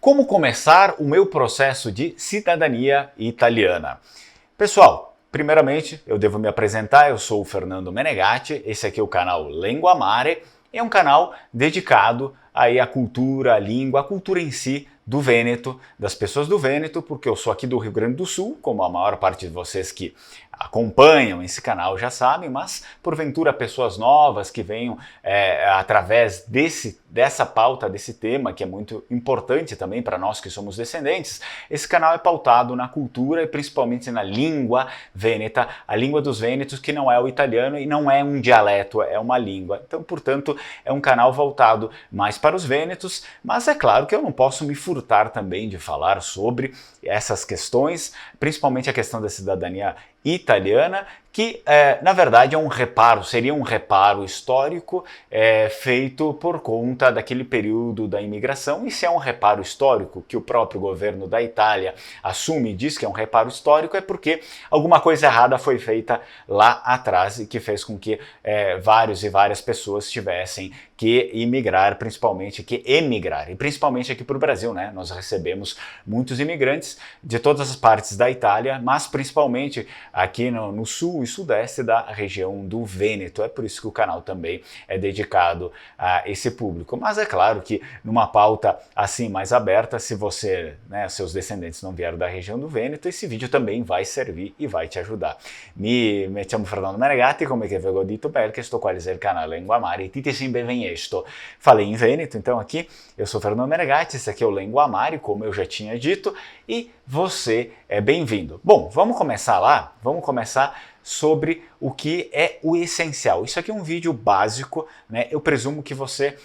Como começar o meu processo de cidadania italiana? Pessoal, primeiramente eu devo me apresentar, eu sou o Fernando Menegatti, esse aqui é o canal Lenguamare, é um canal dedicado aí à cultura, à língua, à cultura em si do Vêneto, das pessoas do Vêneto, porque eu sou aqui do Rio Grande do Sul, como a maior parte de vocês que acompanham esse canal já sabem, mas porventura pessoas novas que venham através dessa pauta, desse tema, que é muito importante também para nós que somos descendentes, esse canal é pautado na cultura e principalmente na língua vêneta, a língua dos vênetos, que não é o italiano e não é um dialeto, é uma língua. Então, portanto, é um canal voltado mais para os vênetos, mas é claro que eu não posso me furtar também de falar sobre essas questões, principalmente a questão da cidadania italiana, que na verdade é um reparo, seria um reparo histórico feito por conta daquele período da imigração. E se é um reparo histórico que o próprio governo da Itália assume e diz que é um reparo histórico, é porque alguma coisa errada foi feita lá atrás e que fez com que vários e várias pessoas tivessem que imigrar, principalmente que emigrar, e principalmente aqui para o Brasil, né? Nós recebemos muitos imigrantes de todas as partes da Itália, mas principalmente aqui no sul e sudeste da região do Vêneto. É por isso que o canal também é dedicado a esse público. Mas é claro que numa pauta assim mais aberta, se você, seus descendentes não vieram da região do Vêneto, esse vídeo também vai servir e vai te ajudar. Mi chiamo Fernando Menegatti, come che avevo detto perché sto quale è il canale Lenguamare, tite sim benvenuto. Falei em Vêneto, então aqui eu sou Fernando Menegatti, esse aqui é o Lenguamare, como eu já tinha dito, e você é bem-vindo. Bom, vamos começar lá? Vamos começar sobre o que é o essencial. Isso aqui é um vídeo básico, né? Eu presumo que você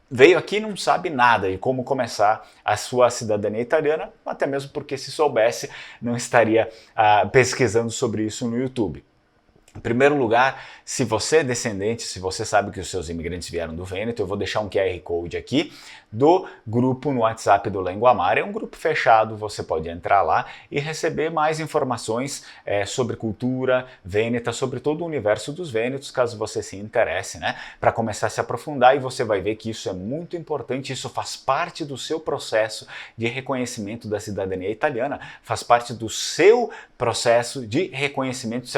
veio aqui e não sabe nada de como começar a sua cidadania italiana, até mesmo porque se soubesse não estaria pesquisando sobre isso no YouTube. Em primeiro lugar, se você é descendente, se você sabe que os seus imigrantes vieram do Vêneto, eu vou deixar um QR Code aqui do grupo no WhatsApp do Lenguamare. É um grupo fechado, você pode entrar lá e receber mais informações sobre cultura vêneta, sobre todo o universo dos vênetos, caso você se interesse, né? Para começar a se aprofundar, e você vai ver que isso é muito importante, isso faz parte do seu processo de reconhecimento da cidadania italiana, faz parte do seu processo de reconhecimento, se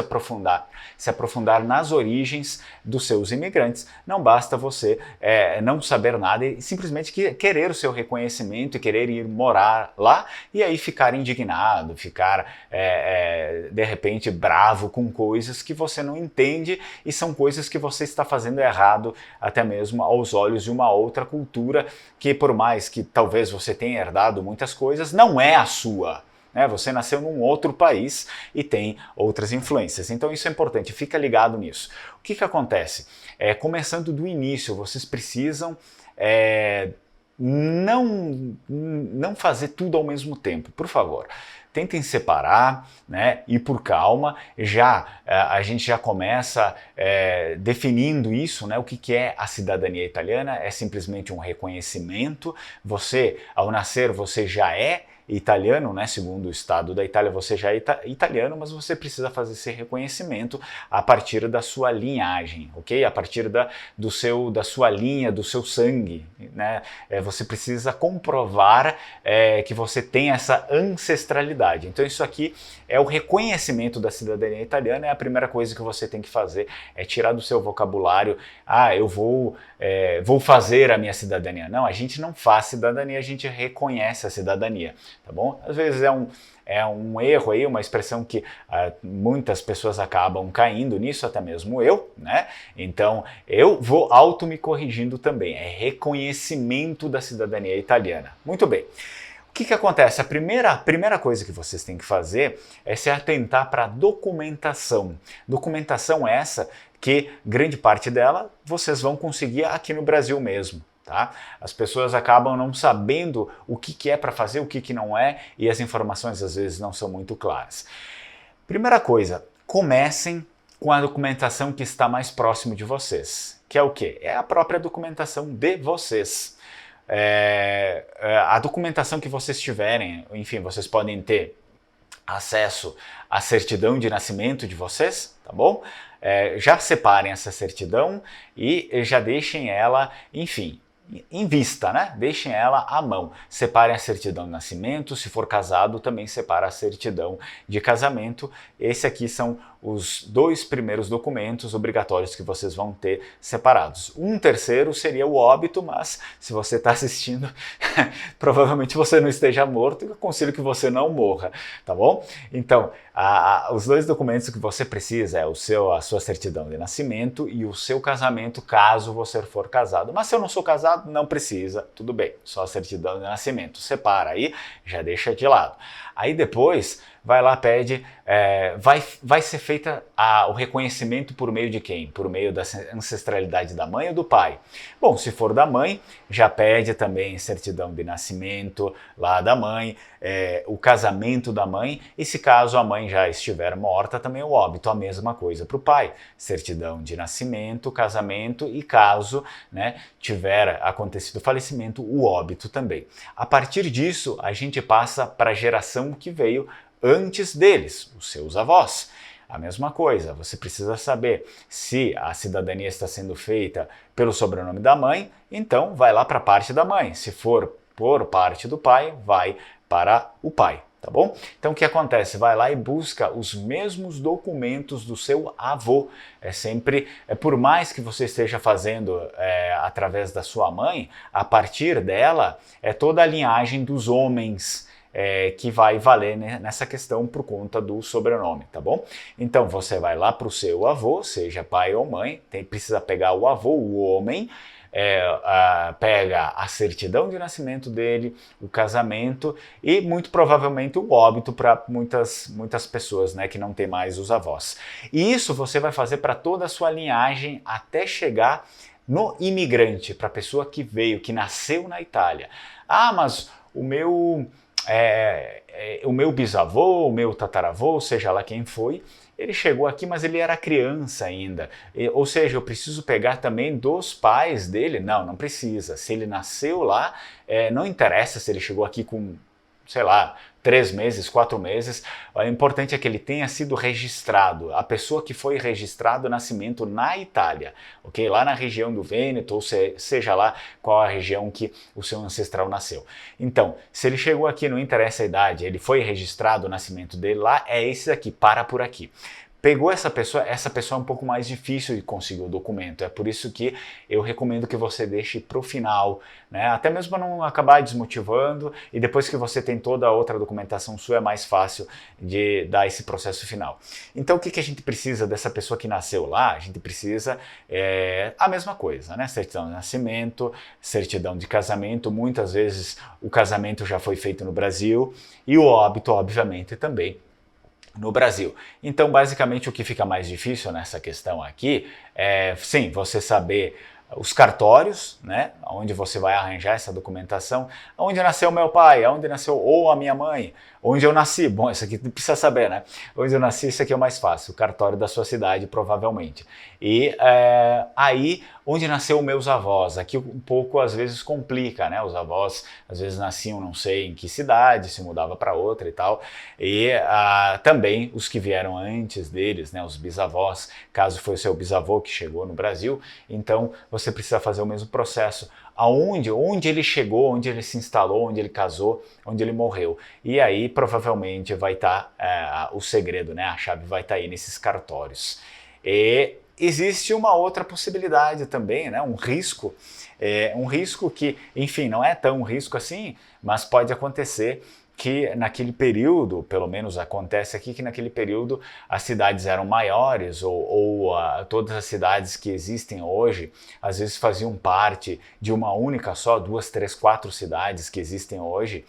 aprofundar nas origens dos seus imigrantes. Não basta você não saber nada e simplesmente querer o seu reconhecimento e querer ir morar lá e aí ficar indignado, ficar de repente bravo com coisas que você não entende e são coisas que você está fazendo errado até mesmo aos olhos de uma outra cultura que, por mais que talvez você tenha herdado muitas coisas, não é a sua. Você nasceu num outro país e tem outras influências. Então isso é importante, fica ligado nisso. O que acontece? Começando do início, vocês precisam não fazer tudo ao mesmo tempo, por favor. Tentem separar, né, e por calma, a gente já começa definindo isso, né, o que é a cidadania italiana. É simplesmente um reconhecimento. Você, ao nascer, você já é italiano, né? Segundo o Estado da Itália, você já é italiano, mas você precisa fazer esse reconhecimento a partir da sua linhagem, ok? A partir da sua linha, do seu sangue, né? Você precisa comprovar que você tem essa ancestralidade. Então isso aqui é o reconhecimento da cidadania italiana, é a primeira coisa que você tem que fazer, é tirar do seu vocabulário, eu vou fazer a minha cidadania. Não, a gente não faz cidadania, a gente reconhece a cidadania. Tá bom? Às vezes é um erro aí, uma expressão que muitas pessoas acabam caindo nisso, até mesmo eu, né? Então eu vou me corrigindo também, é reconhecimento da cidadania italiana. Muito bem. O que acontece? A primeira coisa que vocês têm que fazer é se atentar para a documentação. Documentação essa que grande parte dela vocês vão conseguir aqui no Brasil mesmo. Tá? As pessoas acabam não sabendo o que é para fazer, o que não é, e as informações às vezes não são muito claras. Primeira coisa, comecem com a documentação que está mais próximo de vocês, que é o quê? É a própria documentação de vocês. A documentação que vocês tiverem, enfim, vocês podem ter acesso à certidão de nascimento de vocês, tá bom? Já separem essa certidão e já deixem ela, enfim, em vista, né? Deixem ela à mão. Separem a certidão de nascimento, se for casado, também separa a certidão de casamento. Esse aqui são os 2 primeiros documentos obrigatórios que vocês vão ter separados. Um terceiro seria o óbito, mas se você está assistindo, provavelmente você não esteja morto, eu aconselho que você não morra, tá bom? Então, os 2 documentos que você precisa é a sua certidão de nascimento e o seu casamento, caso você for casado. Mas se eu não sou casado, não precisa, tudo bem, só a certidão de nascimento. Separa aí, já deixa de lado. Aí depois, vai lá, pede, vai ser feita o reconhecimento por meio de quem? Por meio da ancestralidade da mãe ou do pai? Bom, se for da mãe, já pede também certidão de nascimento lá da mãe, o casamento da mãe, e se caso a mãe já estiver morta, também o óbito, a mesma coisa para o pai. Certidão de nascimento, casamento e caso, né, tiver acontecido o falecimento, o óbito também. A partir disso, a gente passa para a geração que veio antes deles, os seus avós. A mesma coisa, você precisa saber se a cidadania está sendo feita pelo sobrenome da mãe, então vai lá para a parte da mãe. Se for por parte do pai, vai para o pai, tá bom? Então o que acontece? Vai lá e busca os mesmos documentos do seu avô. Por mais que você esteja fazendo através da sua mãe, a partir dela é toda a linhagem dos homens, que vai valer, né, nessa questão por conta do sobrenome, tá bom? Então você vai lá para o seu avô, seja pai ou mãe, precisa pegar o avô, o homem, pega a certidão de nascimento dele, o casamento e muito provavelmente o óbito para muitas pessoas, né, que não tem mais os avós. E isso você vai fazer para toda a sua linhagem até chegar no imigrante, para a pessoa que veio, que nasceu na Itália. Ah, mas o meu bisavô, o meu tataravô, seja lá quem foi, ele chegou aqui, mas ele era criança ainda. Ou seja, eu preciso pegar também dos pais dele? Não, não precisa. Se ele nasceu lá, não interessa se ele chegou aqui com, sei lá, 3 meses, 4 meses, o importante é que ele tenha sido registrado, a pessoa que foi registrado o nascimento na Itália, ok? Lá na região do Vêneto, ou seja lá qual a região que o seu ancestral nasceu. Então, se ele chegou aqui, não interessa a idade, ele foi registrado o nascimento dele lá, é esse daqui, para por aqui. Pegou essa pessoa é um pouco mais difícil de conseguir o documento, é por isso que eu recomendo que você deixe para o final, né? Até mesmo para não acabar desmotivando, e depois que você tem toda a outra documentação sua é mais fácil de dar esse processo final. Então o que a gente precisa dessa pessoa que nasceu lá? A gente precisa a mesma coisa, né? Certidão de nascimento, certidão de casamento, muitas vezes o casamento já foi feito no Brasil, e o óbito obviamente também no Brasil. Então, basicamente, o que fica mais difícil nessa questão aqui é, sim, você saber os cartórios, né, onde você vai arranjar essa documentação, onde nasceu meu pai, onde nasceu ou a minha mãe, onde eu nasci. Bom, isso aqui precisa saber, né? Onde eu nasci, isso aqui é o mais fácil, o cartório da sua cidade, provavelmente. E aí, onde nasceu meus avós, aqui um pouco às vezes complica, né? Os avós às vezes nasciam não sei em que cidade, se mudava para outra e tal. E também os que vieram antes deles, né? Os bisavós, caso foi o seu bisavô que chegou no Brasil, então você precisa fazer o mesmo processo. Onde ele chegou, onde ele se instalou, onde ele casou, onde ele morreu. E aí provavelmente vai estar o segredo, né? A chave vai estar aí nesses cartórios. E existe uma outra possibilidade também, né? Um risco que, enfim, não é tão risco assim, mas pode acontecer que naquele período, pelo menos acontece aqui, que naquele período as cidades eram maiores ou todas as cidades que existem hoje, às vezes faziam parte de uma única só, 2, 3, 4 cidades que existem hoje,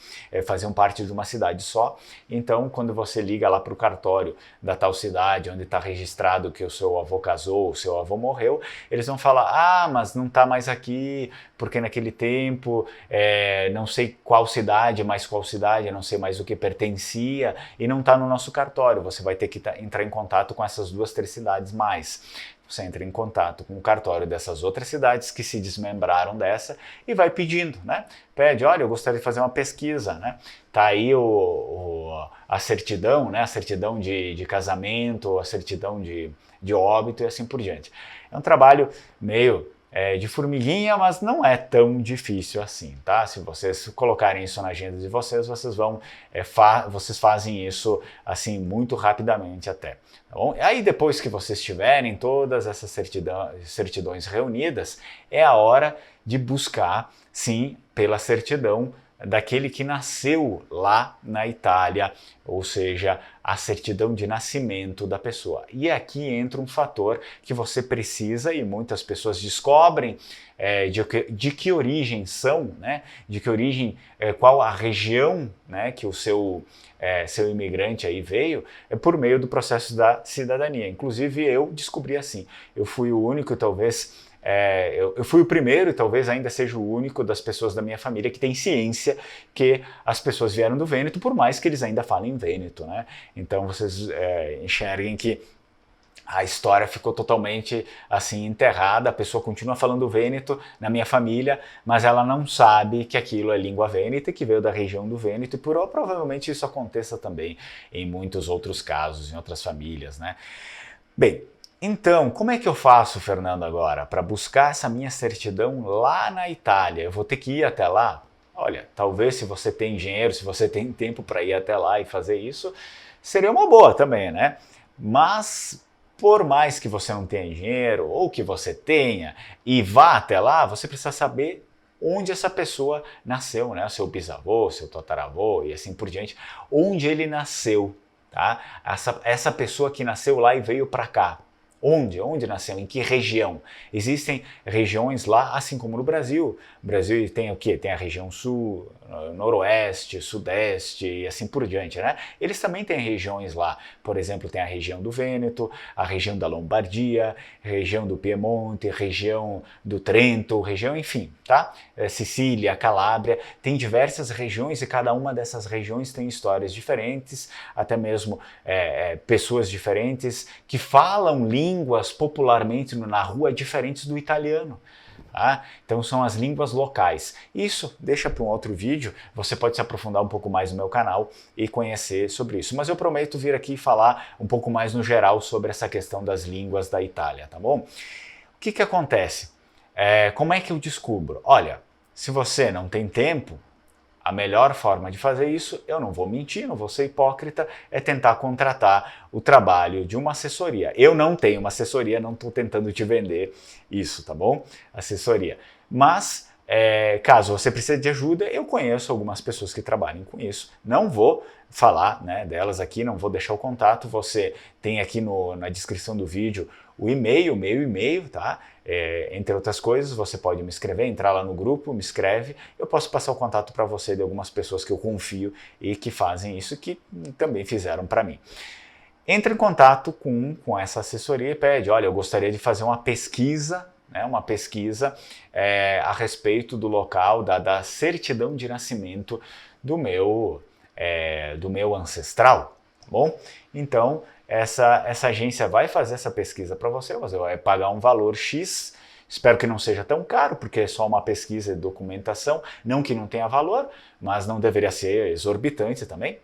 faziam parte de uma cidade só. Então, quando você liga lá para o cartório da tal cidade, onde está registrado que o seu avô casou, o seu avô morreu, eles vão falar, ah, mas não está mais aqui, porque naquele tempo, não sei qual cidade, mas qual cidade, não sei mais o que pertencia, e não está no nosso cartório. Você vai ter que entrar em contato com essas 2, 3 cidades mais. Você entra em contato com o cartório dessas outras cidades que se desmembraram dessa e vai pedindo, né? Pede, olha, eu gostaria de fazer uma pesquisa, né? Tá aí a certidão, né? A certidão de casamento, a certidão de óbito e assim por diante. É um trabalho meio de formiguinha, mas não é tão difícil assim, tá? Se vocês colocarem isso na agenda de vocês, vocês fazem isso assim muito rapidamente até. Tá bom? Aí depois que vocês tiverem todas essas certidões reunidas, é a hora de buscar, sim, pela certidão daquele que nasceu lá na Itália, ou seja, a certidão de nascimento da pessoa. E aqui entra um fator que você precisa, e muitas pessoas descobrem de que origem são, né? De que origem, qual a região, né, que o seu imigrante aí veio, por meio do processo da cidadania. Inclusive eu descobri assim, eu fui o único, talvez, eu fui o primeiro e talvez ainda seja o único das pessoas da minha família que tem ciência que as pessoas vieram do Vêneto, por mais que eles ainda falem Vêneto, né? Então vocês enxerguem que a história ficou totalmente assim enterrada, a pessoa continua falando Vêneto na minha família, mas ela não sabe que aquilo é língua vêneta, que veio da região do Vêneto, e provavelmente isso aconteça também em muitos outros casos, em outras famílias, né? Bem, então, como é que eu faço, Fernando, agora, para buscar essa minha certidão lá na Itália? Eu vou ter que ir até lá? Olha, talvez se você tem dinheiro, se você tem tempo para ir até lá e fazer isso, seria uma boa também, né? Mas, por mais que você não tenha dinheiro, ou que você tenha, e vá até lá, você precisa saber onde essa pessoa nasceu, né? Seu bisavô, seu tataravô e assim por diante, onde ele nasceu, tá? Essa pessoa que nasceu lá e veio para cá. Onde nasceu? Em que região? Existem regiões lá, assim como no Brasil. O Brasil tem o quê? Tem a região sul, noroeste, sudeste e assim por diante, né? Eles também têm regiões lá. Por exemplo, tem a região do Vêneto, a região da Lombardia, região do Piemonte, região do Trento, região, enfim, tá? Sicília, Calábria, tem diversas regiões e cada uma dessas regiões tem histórias diferentes, até mesmo pessoas diferentes que falam línguas popularmente na rua diferentes do italiano. Tá? Então são as línguas locais. Isso deixa para um outro vídeo, você pode se aprofundar um pouco mais no meu canal e conhecer sobre isso. Mas eu prometo vir aqui falar um pouco mais no geral sobre essa questão das línguas da Itália, tá bom? O que acontece? Como é que eu descubro? Olha, se você não tem tempo, a melhor forma de fazer isso, eu não vou mentir, não vou ser hipócrita, é tentar contratar o trabalho de uma assessoria. Eu não tenho uma assessoria, não estou tentando te vender isso, tá bom? Assessoria. Mas, caso você precise de ajuda, eu conheço algumas pessoas que trabalham com isso. Não vou falar, né, delas aqui, não vou deixar o contato. Você tem aqui na descrição do vídeo o e-mail, meu e-mail, tá? Entre outras coisas, você pode me escrever, entrar lá no grupo, me escreve, eu posso passar o contato para você de algumas pessoas que eu confio e que fazem isso, que também fizeram para mim. Entre em contato com essa assessoria e pede, olha, eu gostaria de fazer uma pesquisa, né, a respeito do local, da certidão de nascimento do meu ancestral, tá bom? Então, essa agência vai fazer essa pesquisa para você vai pagar um valor X, espero que não seja tão caro, porque é só uma pesquisa de documentação, não que não tenha valor, mas não deveria ser exorbitante também.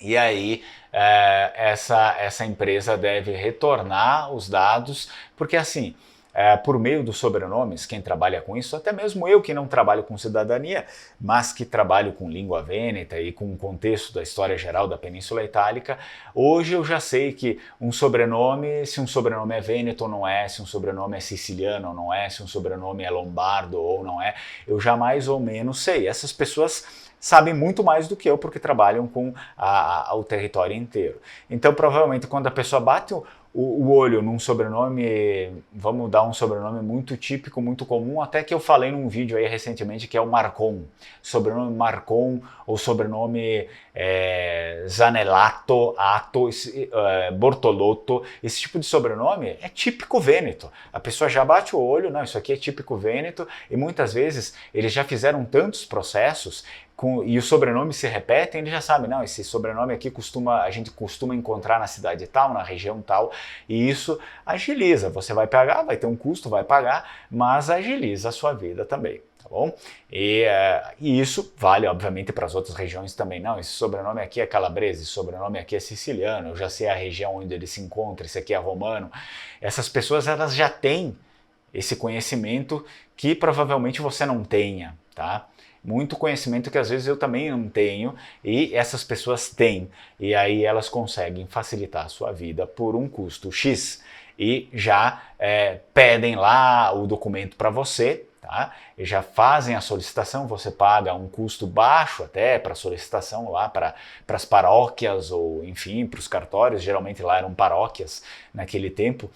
E aí essa empresa deve retornar os dados, porque assim, por meio dos sobrenomes, quem trabalha com isso, até mesmo eu que não trabalho com cidadania, mas que trabalho com língua vêneta e com o contexto da história geral da Península Itálica, hoje eu já sei que um sobrenome, se um sobrenome é vêneto ou não é, se um sobrenome é siciliano ou não é, se um sobrenome é lombardo ou não é, eu já mais ou menos sei. Essas pessoas sabem muito mais do que eu porque trabalham com o território inteiro. Então provavelmente quando a pessoa bate o olho num sobrenome, vamos dar um sobrenome muito típico, muito comum, até que eu falei num vídeo aí recentemente que é o Marcon, sobrenome Marcon ou sobrenome Zanellato, Bortolotto, esse tipo de sobrenome é típico vêneto. A pessoa já bate o olho, não, isso aqui é típico vêneto, e muitas vezes eles já fizeram tantos processos e os sobrenomes se repetem, ele já sabe, não, esse sobrenome aqui a gente costuma encontrar na cidade tal, na região tal, e isso agiliza. Você vai pagar, vai ter um custo, vai pagar, mas agiliza a sua vida também, tá bom? E isso vale, obviamente, para as outras regiões também. Não, esse sobrenome aqui é calabrese, esse sobrenome aqui é siciliano, eu já sei a região onde ele se encontra, esse aqui é romano. Essas pessoas, elas já têm esse conhecimento que provavelmente você não tenha, tá? Muito conhecimento que às vezes eu também não tenho e essas pessoas têm. E aí elas conseguem facilitar a sua vida por um custo X. E já pedem lá o documento para você, tá? E já fazem a solicitação, você paga um custo baixo até para a solicitação lá para as paróquias ou enfim para os cartórios, geralmente lá eram paróquias naquele tempo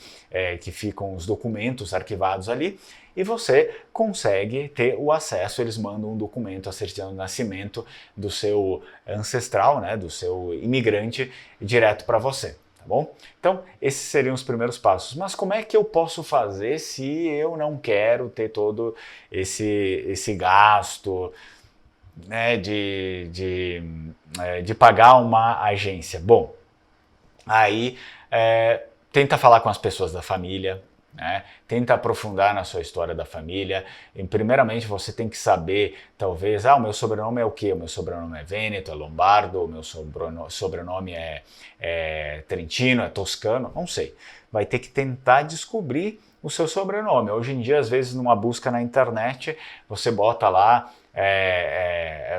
que ficam os documentos arquivados ali e você consegue ter o acesso, eles mandam um documento, a certidão de nascimento do seu ancestral, né, do seu imigrante direto para você. Bom? Então, esses seriam os primeiros passos. Mas como é que eu posso fazer se eu não quero ter todo esse gasto, né, de pagar uma agência? Bom, aí tenta falar com as pessoas da família, né? Tenta aprofundar na sua história da família. E, primeiramente, você tem que saber, talvez, o meu sobrenome é o quê? O meu sobrenome é Vêneto, é Lombardo, o meu sobrenome é Trentino, é Toscano, não sei. Vai ter que tentar descobrir o seu sobrenome. Hoje em dia, às vezes, numa busca na internet, você bota lá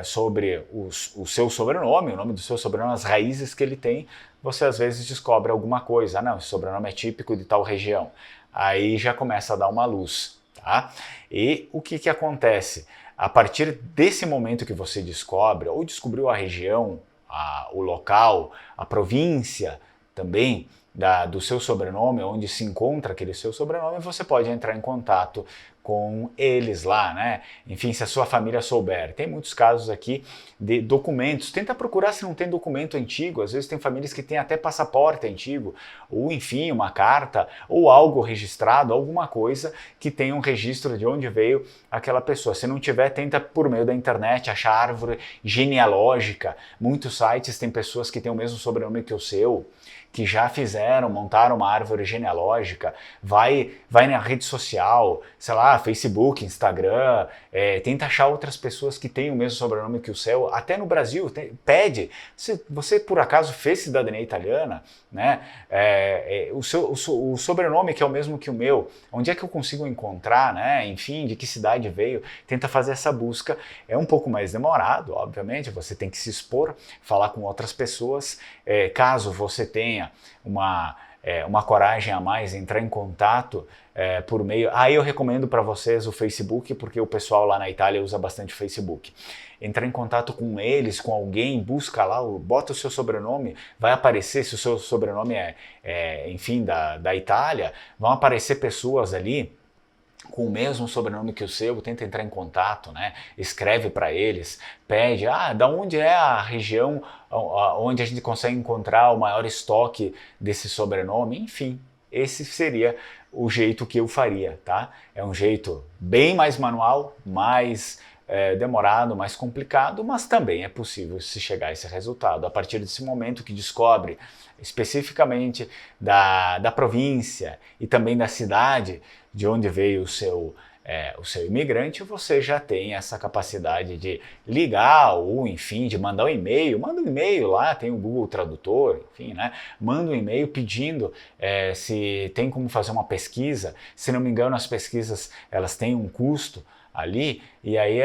sobre o seu sobrenome, o nome do seu sobrenome, as raízes que ele tem, você às vezes descobre alguma coisa. Não, esse sobrenome é típico de tal região. Aí já começa a dar uma luz, tá? E o que acontece? A partir desse momento que você descobre, ou descobriu a região, o local, a província também do seu sobrenome, onde se encontra aquele seu sobrenome, você pode entrar em contato com eles lá, né? Enfim, se a sua família souber. Tem muitos casos aqui de documentos. Tenta procurar se não tem documento antigo. Às vezes tem famílias que têm até passaporte antigo, ou enfim, uma carta, ou algo registrado, alguma coisa que tenha um registro de onde veio aquela pessoa. Se não tiver, tenta por meio da internet achar árvore genealógica. Muitos sites têm pessoas que têm o mesmo sobrenome que o seu, que já montaram uma árvore genealógica, vai na rede social, sei lá, Facebook, Instagram, tenta achar outras pessoas que têm o mesmo sobrenome que o seu, até no Brasil, pede, se você por acaso fez cidadania italiana, né, o sobrenome que é o mesmo que o meu, onde é que eu consigo encontrar, né, enfim, de que cidade veio, tenta fazer essa busca, é um pouco mais demorado, obviamente, você tem que se expor, falar com outras pessoas, caso você tenha uma coragem a mais, entrar em contato por meio... Aí eu recomendo para vocês o Facebook, porque o pessoal lá na Itália usa bastante o Facebook. Entrar em contato com eles, com alguém, busca lá, bota o seu sobrenome, vai aparecer, se o seu sobrenome enfim, da Itália, vão aparecer pessoas ali com o mesmo sobrenome que o seu, tenta entrar em contato, né? Escreve para eles, pede, da onde é a região onde a gente consegue encontrar o maior estoque desse sobrenome, enfim, esse seria o jeito que eu faria, tá? É um jeito bem mais manual, mais demorado, mais complicado, mas também é possível se chegar a esse resultado. A partir desse momento que descobre especificamente da província e também da cidade de onde veio o seu imigrante, você já tem essa capacidade de ligar ou, enfim, de mandar um e-mail. Manda um e-mail lá, tem o Google Tradutor, enfim, né? Manda um e-mail pedindo se tem como fazer uma pesquisa. Se não me engano, as pesquisas elas têm um custo ali, e aí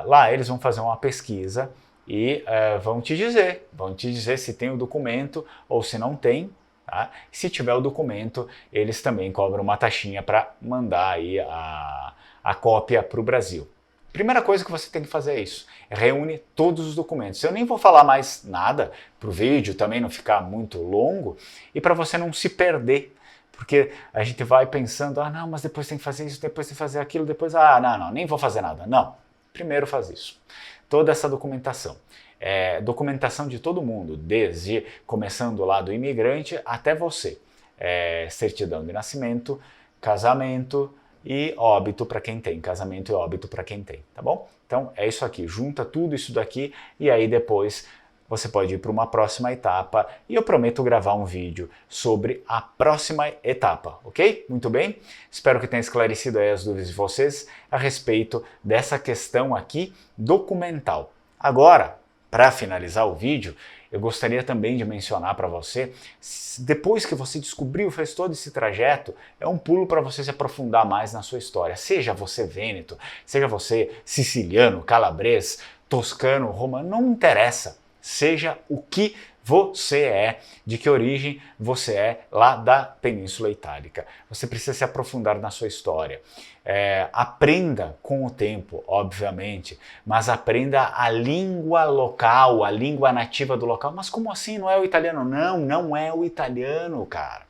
lá eles vão fazer uma pesquisa e vão te dizer se tem o documento ou se não tem. Tá? Se tiver o documento, eles também cobram uma taxinha para mandar aí a cópia para o Brasil. Primeira coisa que você tem que fazer é isso, reúne todos os documentos. Eu nem vou falar mais nada para o vídeo também não ficar muito longo e para você não se perder, porque a gente vai pensando, não, mas depois tem que fazer isso, depois tem que fazer aquilo, depois, não, nem vou fazer nada. Não, primeiro faz isso. Toda essa documentação. Documentação de todo mundo, desde começando lá do imigrante até você. Certidão de nascimento, casamento e óbito para quem tem. Casamento e óbito para quem tem, tá bom? Então é isso aqui, junta tudo isso daqui e aí depois você pode ir para uma próxima etapa e eu prometo gravar um vídeo sobre a próxima etapa, ok? Muito bem? Espero que tenha esclarecido aí as dúvidas de vocês a respeito dessa questão aqui documental. Agora, para finalizar o vídeo, eu gostaria também de mencionar para você, depois que você descobriu, fez todo esse trajeto, é um pulo para você se aprofundar mais na sua história. Seja você vêneto, seja você siciliano, calabrês, toscano, romano, não interessa. Seja o que você é, de que origem você é lá da Península Itálica. Você precisa se aprofundar na sua história. Aprenda com o tempo, obviamente, mas aprenda a língua local, a língua nativa do local. Mas como assim? Não é o italiano? Não, não é o italiano, cara.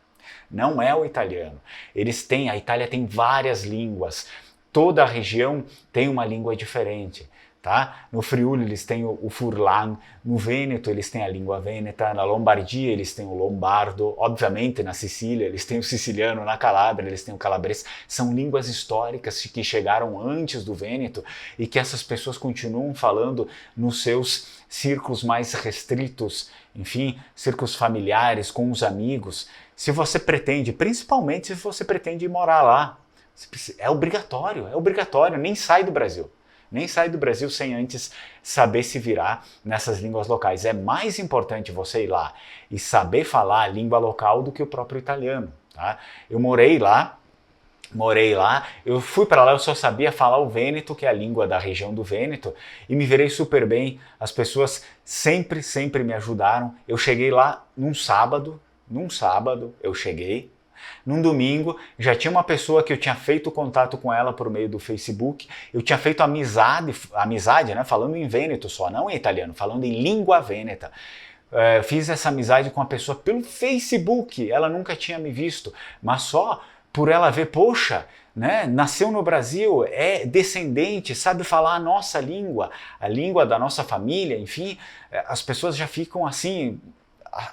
Não é o italiano. A Itália tem várias línguas. Toda a região tem uma língua diferente. Tá? No Friuli eles têm o Furlan, no Vêneto eles têm a língua vêneta, na Lombardia eles têm o lombardo, obviamente na Sicília eles têm o siciliano, na Calábria eles têm o calabrês. São línguas históricas que chegaram antes do Vêneto e que essas pessoas continuam falando nos seus círculos mais restritos, enfim, círculos familiares, com os amigos. Se você pretende, principalmente se você pretende morar lá, é obrigatório, nem sai do Brasil. Nem sai do Brasil sem antes saber se virar nessas línguas locais. É mais importante você ir lá e saber falar a língua local do que o próprio italiano. Tá? Eu morei lá, eu fui para lá, eu só sabia falar o vêneto, que é a língua da região do Vêneto, e me virei super bem. As pessoas sempre me ajudaram. Eu cheguei lá num sábado eu cheguei. Num domingo, já tinha uma pessoa que eu tinha feito contato com ela por meio do Facebook, eu tinha feito amizade, né, falando em vêneto só, não em italiano, falando em língua vêneta. Fiz essa amizade com a pessoa pelo Facebook, ela nunca tinha me visto, mas só por ela ver, poxa, né, nasceu no Brasil, é descendente, sabe falar a nossa língua, a língua da nossa família, enfim, as pessoas já ficam assim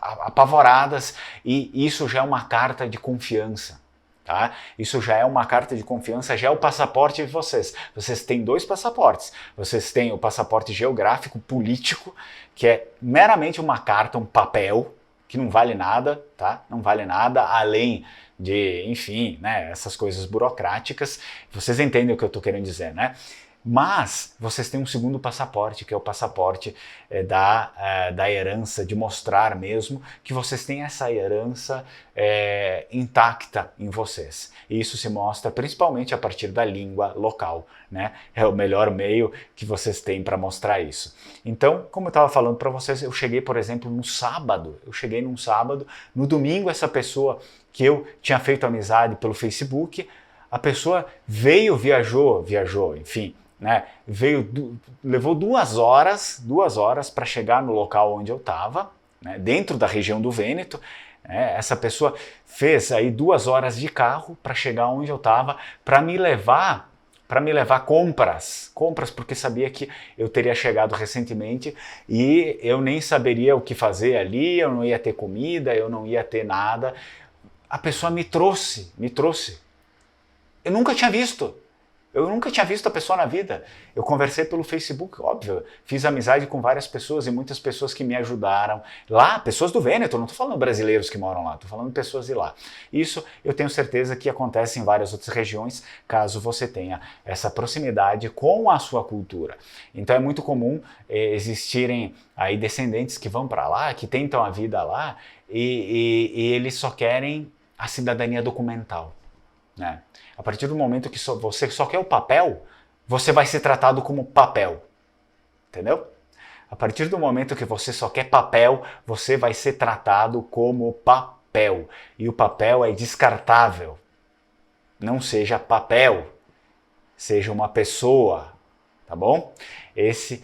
apavoradas, e isso já é uma carta de confiança, tá? Isso já é uma carta de confiança, já é o passaporte de vocês. Vocês têm dois passaportes. Vocês têm o passaporte geográfico político, que é meramente uma carta, um papel, que não vale nada, tá? Não vale nada, além de, enfim, né, essas coisas burocráticas. Vocês entendem o que eu estou querendo dizer, né? Mas vocês têm um segundo passaporte, que é o passaporte da herança, de mostrar mesmo que vocês têm essa herança intacta em vocês. E isso se mostra principalmente a partir da língua local, né? É o melhor meio que vocês têm para mostrar isso. Então, como eu estava falando para vocês, eu cheguei, por exemplo, num sábado. No domingo essa pessoa que eu tinha feito amizade pelo Facebook, a pessoa viajou, enfim, né? Levou 2 horas para chegar no local onde eu estava, né? Dentro da região do Vêneto. Essa pessoa fez aí 2 horas de carro para chegar onde eu estava, para me levar compras, porque sabia que eu teria chegado recentemente e eu nem saberia o que fazer ali, eu não ia ter comida, eu não ia ter nada. A pessoa me trouxe. Eu nunca tinha visto a pessoa na vida. Eu conversei pelo Facebook, óbvio. Fiz amizade com várias pessoas e muitas pessoas que me ajudaram. Lá, pessoas do Vêneto, não estou falando brasileiros que moram lá, estou falando de pessoas de lá. Isso eu tenho certeza que acontece em várias outras regiões, caso você tenha essa proximidade com a sua cultura. Então é muito comum existirem aí descendentes que vão para lá, que tentam a vida lá e eles só querem a cidadania documental. Né? A partir do momento que você só quer o papel, você vai ser tratado como papel. Entendeu? A partir do momento que você só quer papel, você vai ser tratado como papel. E o papel é descartável. Não seja papel, seja uma pessoa. Tá bom? Esse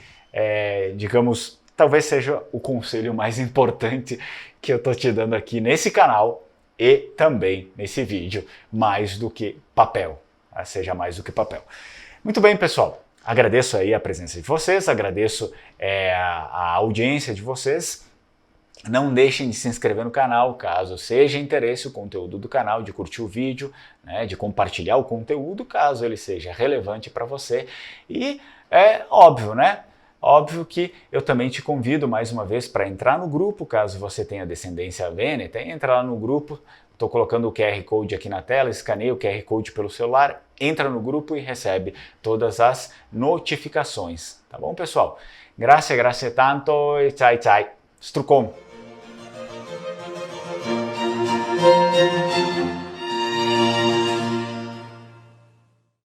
digamos, talvez seja o conselho mais importante que eu estou te dando aqui nesse canal. E também nesse vídeo, mais do que papel, seja mais do que papel. Muito bem, pessoal, agradeço aí a presença de vocês, agradeço a audiência de vocês. Não deixem de se inscrever no canal, caso seja interesse o conteúdo do canal, de curtir o vídeo, né, de compartilhar o conteúdo, caso ele seja relevante para você. E é óbvio, né? Óbvio que eu também te convido mais uma vez para entrar no grupo, caso você tenha descendência vêneta, entra lá no grupo, estou colocando o QR Code aqui na tela, escaneia o QR Code pelo celular, entra no grupo e recebe todas as notificações, tá bom, pessoal? Grazie, grazie tanto e ciao ciao. Strucom.